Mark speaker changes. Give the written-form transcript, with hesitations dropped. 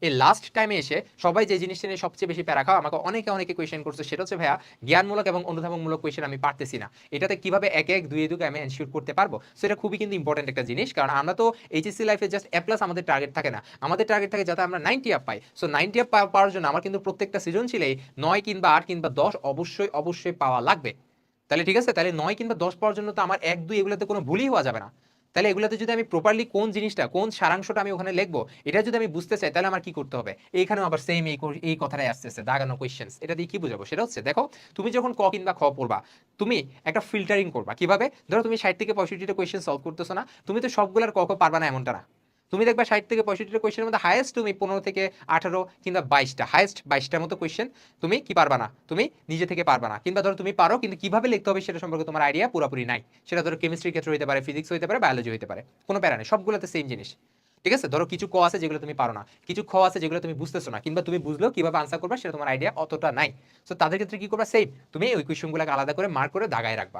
Speaker 1: এই লাস্ট টাইমে এসে সবাই যে জিনিসটা নিয়ে সবচেয়ে বেশি প্যারা খাও, আমাকে অনেকে কোয়েশ্চেন করছে, সেটা হচ্ছে ভাইয়া জ্ঞানমূলক এবং অনুধাবনমূলক কোয়েশ্চেন আমি পারতেছি না, এটাতে কিভাবে একে এক দুই দুকে আমি এনশিওর করতে পারবো। সো এটা খুবই কিন্তু ইম্পর্টেন্ট একটা জিনিস, কারণ আমরা তো এইচএসসি লাইফে জাস্ট এ প্লাস আমাদের টার্গেট থাকে না, আমাদের টার্গেট থাকে যাতে আমরা 90 আপ পাই। সো 90 আপ পাওয়ার জন্য আমার কিন্তু প্রত্যেকটা সৃজনশীলেই 9 কিংবা 8 কিংবা 10 অবশ্যই পাওয়া লাগবে। তাহলে ঠিক আছে, তাহলে 9 কিংবা 10 পাওয়ার জন্য তো আমার 1 2 এগুলোতে কোনো ভুলই হওয়া যাবে না। তাহলে এগুলোতে যদি আমি প্রপারলি কোন জিনিসটা, কোন সারাংশটা আমি ওখানে লিখবো, এটা যদি আমি বুঝতে চাই, তাহলে আমার কি করতে হবে? এইখানেও আবার সেম এই কথাটাই আসতেছে, দাগানো কোয়েশ্চেন্স। এটা দিয়ে কি বুঝাবো? সেটা হচ্ছে, দেখো, তুমি যখন ক কিংবা খ পড়বা, তুমি একটা ফিল্টারিং করবা কিভাবে? ধরো তুমি 60 থেকে 65টা কোয়েশ্চেন সলভ করতেছো না, তুমি তো সবগুলার ক খ পারবা না এমনটা না। তুমি দেখবা 60 থেকে 65টা কোয়েশ্চেনের মধ্যে হাইয়েস্ট তুমি 15 থেকে 18 কিংবা 22টা, হাইয়েস্ট 22টার মতো কোয়েশ্চেন তুমি কি পারবা না, তুমি নিজে থেকে পারবা না। কিংবা ধরো তুমি পারো, কিন্তু কিভাবে লিখতে হবে সেটা সম্পর্কে তোমার আইডিয়া পুরোপুরি নাই। সেটা ধরো কেমিস্ট্রির ক্ষেত্রে হতে পারে, ফিজিক্স হতে পারে, বায়োলজি হতে পারে, কোনো প্যারা নেই, সবগুলোতে সেম জিনিস। ঠিক আছে, ধরো কিছু ক আছে যেগুলো তুমি পারো না, কিছু খ আছে যেগুলো তুমি বুঝতেছো না, কিংবা তুমি বুঝলেও কিভাবে আনসার করবা সেটা তোমার আইডিয়া অতটা নাই। তো তাদের ক্ষেত্রে কি করবা? সেম, তুমি ওই কোয়েশ্চেনগুলোকে আলাদা করে মার্ক করে দাগায় রাখবা।